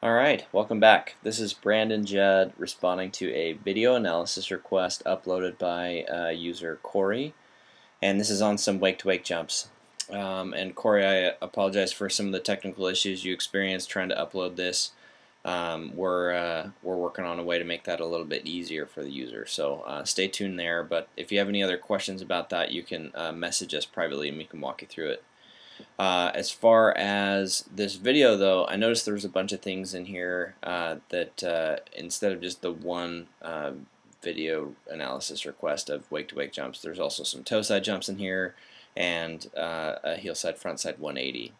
Alright, welcome back. This is Brandon Judd responding to a video analysis request uploaded by user Corey, and this is on some wake-to-wake jumps. And Corey, I apologize for some of the technical issues you experienced trying to upload this. We're working on a way to make that a little bit easier for the user, so stay tuned there. But if you have any other questions about that, you can message us privately and we can walk you through it. As far as this video though, I noticed there's a bunch of things in here that instead of just the one video analysis request of wake-to-wake jumps, there's also some toe side jumps in here and a heel side front side 180.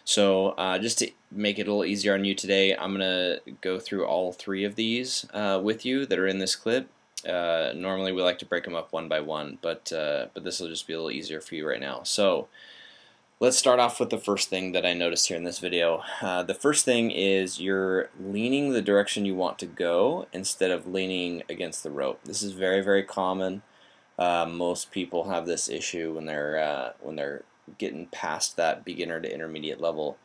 So just to make it a little easier on you today, I'm going to go through all three of these with you that are in this clip. Normally we like to break them up one by one, but this will just be a little easier for you right now. So let's start off with the first thing that I noticed here in this video. The first thing is you're leaning the direction you want to go instead of leaning against the rope. This is very, very common. Most people have this issue when they're getting past that beginner to intermediate level.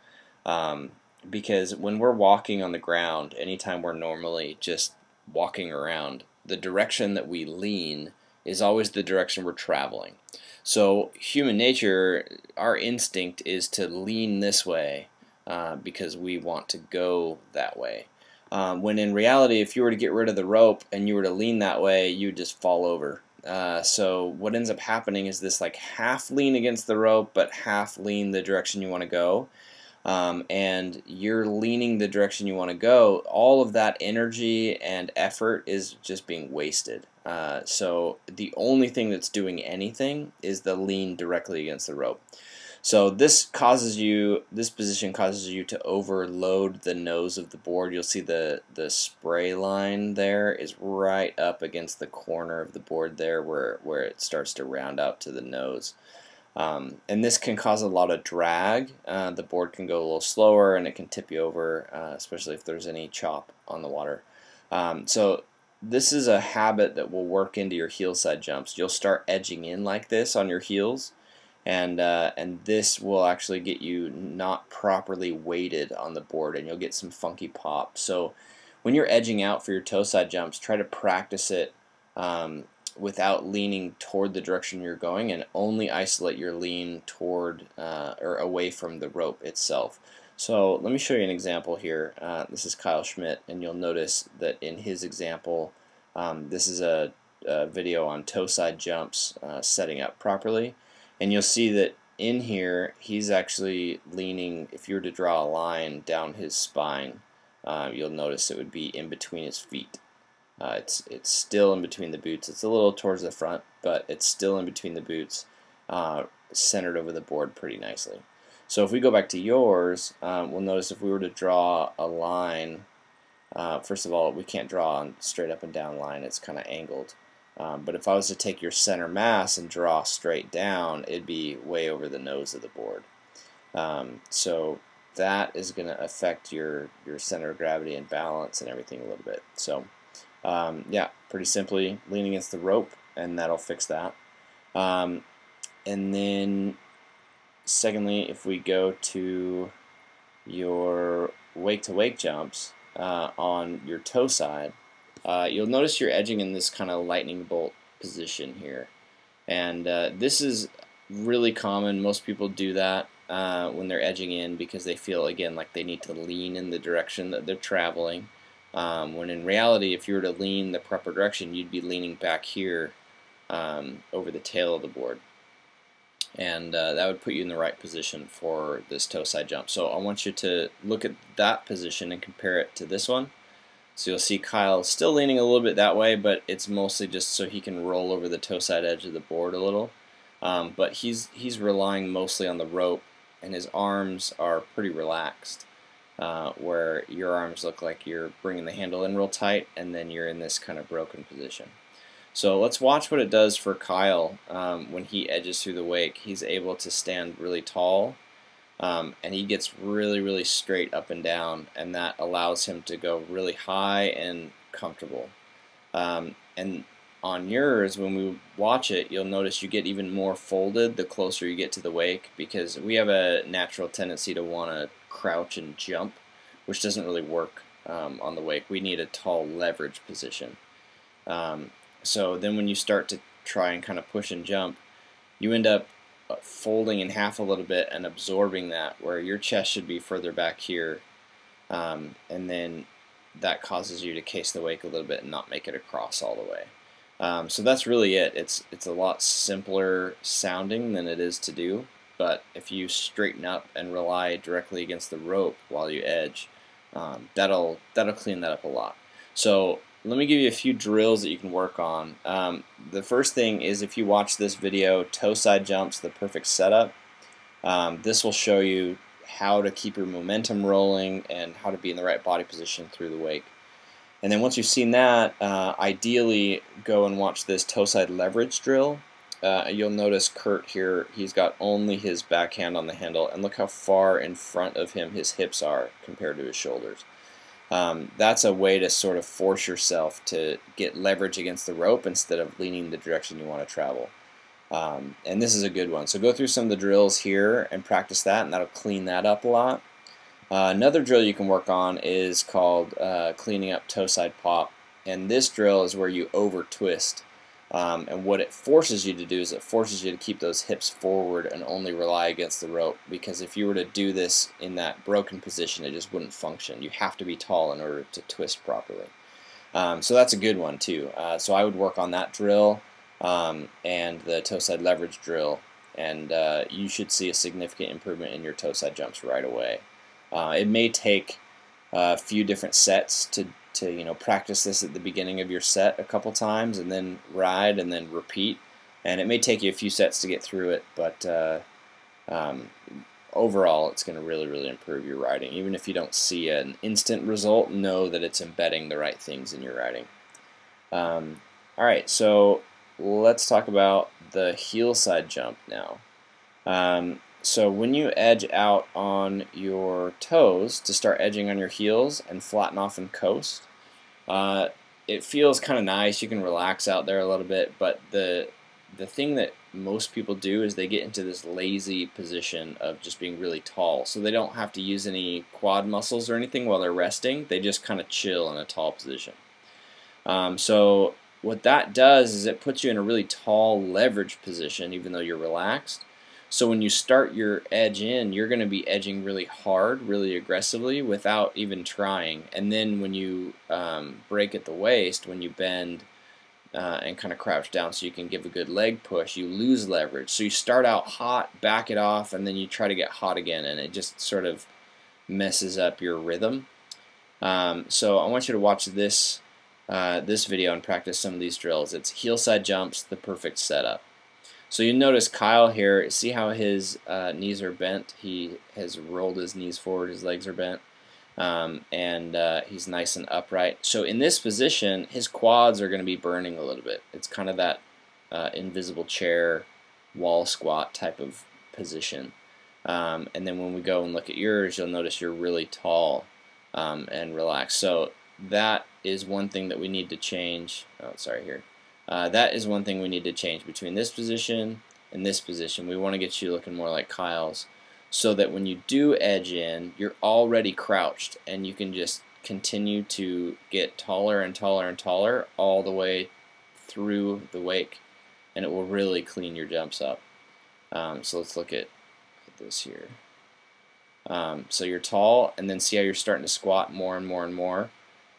Because when we're walking on the ground, anytime we're normally just walking around, the direction that we lean is always the direction we're traveling. So human nature, our instinct is to lean this way because we want to go that way. When in reality, if you were to get rid of the rope and you were to lean that way, you would just fall over. So what ends up happening is this like half lean against the rope but half lean the direction you want to go. And you're leaning the direction you want to go, all of that energy and effort is just being wasted. So the only thing that's doing anything is the lean directly against the rope. So this position causes you to overload the nose of the board. You'll see the spray line there is right up against the corner of the board there where it starts to round out to the nose. And this can cause a lot of drag. The board can go a little slower and it can tip you over, especially if there's any chop on the water. So this is a habit that will work into your heel side jumps. You'll start edging in like this on your heels, and this will actually get you not properly weighted on the board, and you'll get some funky pop. So when you're edging out for your toe side jumps, try to practice it without leaning toward the direction you're going, and only isolate your lean toward or away from the rope itself. So let me show you an example here. This is Kyle Schmidt, and you'll notice that in his example, this is a video on toe side jumps setting up properly, and you'll see that in here he's actually leaning. If you were to draw a line down his spine, you'll notice it would be in between his feet. It's still in between the boots. It's a little towards the front, but it's still in between the boots, centered over the board pretty nicely. So if we go back to yours, we'll notice if we were to draw a line, first of all, we can't draw a straight up and down line. It's kind of angled. But if I was to take your center mass and draw straight down, it'd be way over the nose of the board. So that is going to affect your center of gravity and balance and everything a little bit. So yeah, pretty simply lean against the rope, and that'll fix that. And then secondly, if we go to your wake-to-wake jumps on your toe side, you'll notice you're edging in this kind of lightning bolt position here. And this is really common. Most people do that when they're edging in because they feel, again, like they need to lean in the direction that they're traveling. When in reality, if you were to lean the proper direction, you'd be leaning back here over the tail of the board. And that would put you in the right position for this toe side jump. So I want you to look at that position and compare it to this one. So you'll see Kyle still leaning a little bit that way, but it's mostly just so he can roll over the toe side edge of the board a little. But he's relying mostly on the rope, and his arms are pretty relaxed, where your arms look like you're bringing the handle in real tight, and then you're in this kind of broken position. So let's watch what it does for Kyle when he edges through the wake. He's able to stand really tall, and he gets really, really straight up and down, and that allows him to go really high and comfortable. And on yours, when we watch it, you'll notice you get even more folded the closer you get to the wake, because we have a natural tendency to want to crouch and jump which doesn't really work on the wake. We need a tall leverage position. So then when you start to try and kind of push and jump, you end up folding in half a little bit and absorbing that, where your chest should be further back here, and then that causes you to case the wake a little bit and not make it across all the way. So that's really it. It's a lot simpler sounding than it is to do, but if you straighten up and rely directly against the rope while you edge, that'll clean that up a lot. So let me give you a few drills that you can work on. The first thing is, if you watch this video, Toe Side Jumps, the Perfect Setup, this will show you how to keep your momentum rolling and how to be in the right body position through the wake. And then once you've seen that, ideally go and watch this toe side leverage drill. You'll notice Kurt here, he's got only his backhand on the handle, and look how far in front of him his hips are compared to his shoulders. That's a way to sort of force yourself to get leverage against the rope instead of leaning the direction you want to travel. And this is a good one. So go through some of the drills here and practice that, and that'll clean that up a lot. Another drill you can work on is called cleaning up toe side pop, and this drill is where you over twist. And what it forces you to do is it forces you to keep those hips forward and only rely against the rope, because if you were to do this in that broken position, it just wouldn't function. You have to be tall in order to twist properly. So that's a good one too. So I would work on that drill and the toe side leverage drill, and you should see a significant improvement in your toe side jumps right away. It may take a few different sets to practice this at the beginning of your set a couple times, and then ride and then repeat, and it may take you a few sets to get through it, but overall it's going to really improve your riding. Even if you don't see an instant result, know that it's embedding the right things in your riding. Alright, so let's talk about the heel side jump now. So when you edge out on your toes to start edging on your heels and flatten off and coast, it feels kind of nice. You can relax out there a little bit, but the thing that most people do is they get into this lazy position of just being really tall. So they don't have to use any quad muscles or anything while they're resting. They just kind of chill in a tall position. So what that does is it puts you in a really tall leverage position even though you're relaxed. So when you start your edge in, you're going to be edging really hard, really aggressively without even trying. And then when you break at the waist, when you bend and kind of crouch down so you can give a good leg push, you lose leverage. So you start out hot, back it off, and then you try to get hot again, and it just sort of messes up your rhythm. So I want you to watch this video and practice some of these drills. It's heel side jumps, the perfect setup. So you notice Kyle here, see how his knees are bent? He has rolled his knees forward, his legs are bent, and he's nice and upright. So in this position, his quads are going to be burning a little bit. It's kind of that invisible chair, wall squat type of position. And then when we go and look at yours, you'll notice you're really tall and relaxed. So that is one thing that we need to change. Oh, sorry here. That is one thing we need to change between this position and this position. We want to get you looking more like Kyle's, so that when you do edge in, you're already crouched and you can just continue to get taller and taller and taller all the way through the wake, and it will really clean your jumps up. So let's look at this here. So you're tall, and then see how you're starting to squat more and more and more,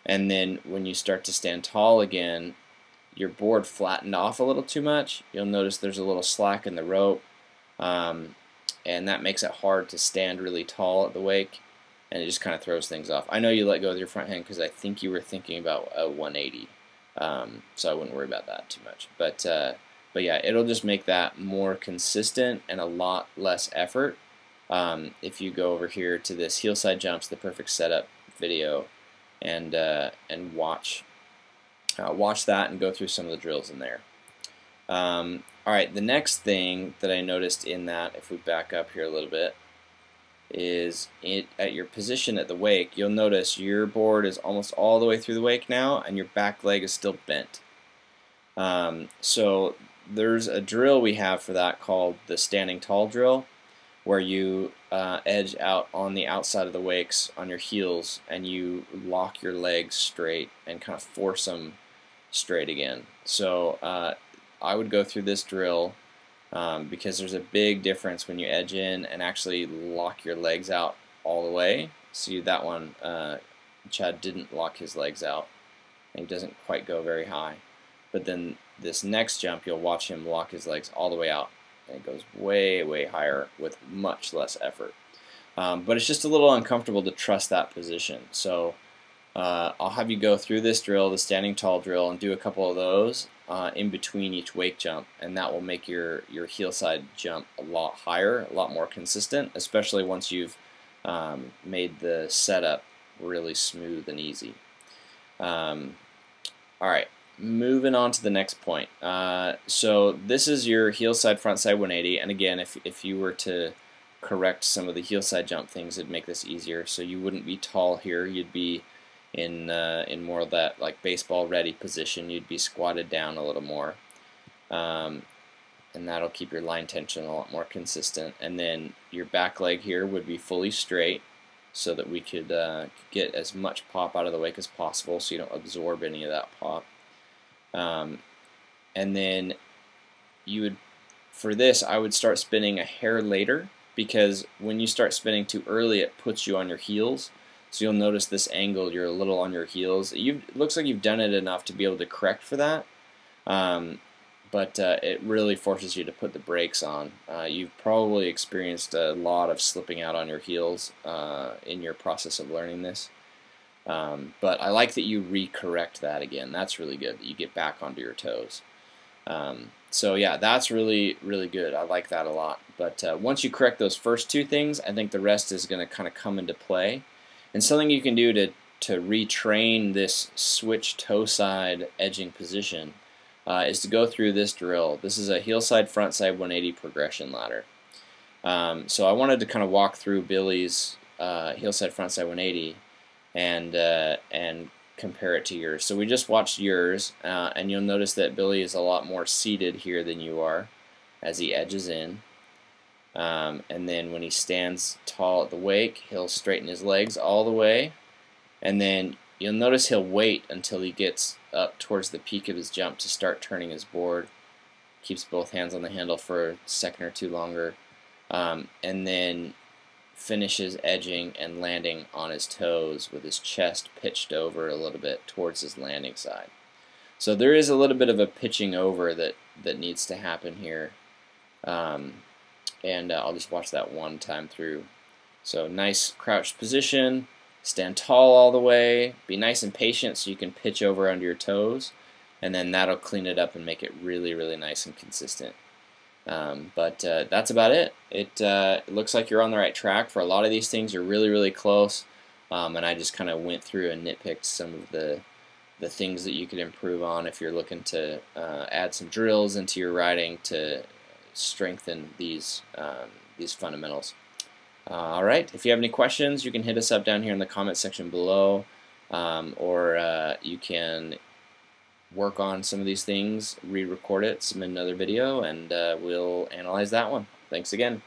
and then when you start to stand tall again, your board flattened off a little too much. You'll notice there's a little slack in the rope, and that makes it hard to stand really tall at the wake, and it just kind of throws things off. I know you let go with your front hand because I think you were thinking about a 180, so I wouldn't worry about that too much. But yeah, it'll just make that more consistent and a lot less effort if you go over here to this heel side jumps, the perfect setup video, and watch that and go through some of the drills in there. Alright, the next thing that I noticed in that, if we back up here a little bit, is at your position at the wake, you'll notice your board is almost all the way through the wake now, and your back leg is still bent. So there's a drill we have for that called the standing tall drill. where you edge out on the outside of the wakes on your heels, and you lock your legs straight and kind of force them straight again. So I would go through this drill because there's a big difference when you edge in and actually lock your legs out all the way. See that one, Chad didn't lock his legs out, and he doesn't quite go very high. But then this next jump, you'll watch him lock his legs all the way out, and it goes way, way higher with much less effort. But it's just a little uncomfortable to trust that position. So I'll have you go through this drill, the standing tall drill, and do a couple of those in between each wake jump, and that will make your heel side jump a lot higher, a lot more consistent, especially once you've made the setup really smooth and easy. Alright, moving on to the next point. So this is your heel side front side 180, and again, if you were to correct some of the heel side jump things, it'd make this easier. So you wouldn't be tall here, you'd be in more of that like baseball ready position. You'd be squatted down a little more, and that'll keep your line tension a lot more consistent. And then your back leg here would be fully straight, so that we could get as much pop out of the wake as possible, so you don't absorb any of that pop. And then you would, for this, I would start spinning a hair later, because when you start spinning too early, it puts you on your heels. So you'll notice this angle, you're a little on your heels. It looks like you've done it enough to be able to correct for that, but it really forces you to put the brakes on. You've probably experienced a lot of slipping out on your heels in your process of learning this. But I like that you re-correct that again. That's really good, that you get back onto your toes. So yeah, that's really, really good. I like that a lot. But once you correct those first two things, I think the rest is going to kind of come into play. And something you can do to retrain this switch toe side edging position is to go through this drill. This is a heel side front side 180 progression ladder. So I wanted to kind of walk through Billy's heel side front side 180 and compare it to yours. So we just watched yours, and you'll notice that Billy is a lot more seated here than you are as he edges in. And then when he stands tall at the wake, he'll straighten his legs all the way, and then you'll notice he'll wait until he gets up towards the peak of his jump to start turning his board. Keeps both hands on the handle for a second or two longer, and then finishes edging and landing on his toes with his chest pitched over a little bit towards his landing side. So there is a little bit of a pitching over that needs to happen here. And I'll just watch that one time through. So nice crouched position, stand tall all the way, be nice and patient so you can pitch over under your toes, and then that'll clean it up and make it really, really nice and consistent. But that's about it. It looks like you're on the right track. For a lot of these things, you're really, really close, and I just kind of went through and nitpicked some of the things that you could improve on if you're looking to add some drills into your riding to strengthen these fundamentals. Alright, if you have any questions, you can hit us up down here in the comment section below, or you can work on some of these things, re-record it, submit another video, and we'll analyze that one. Thanks again.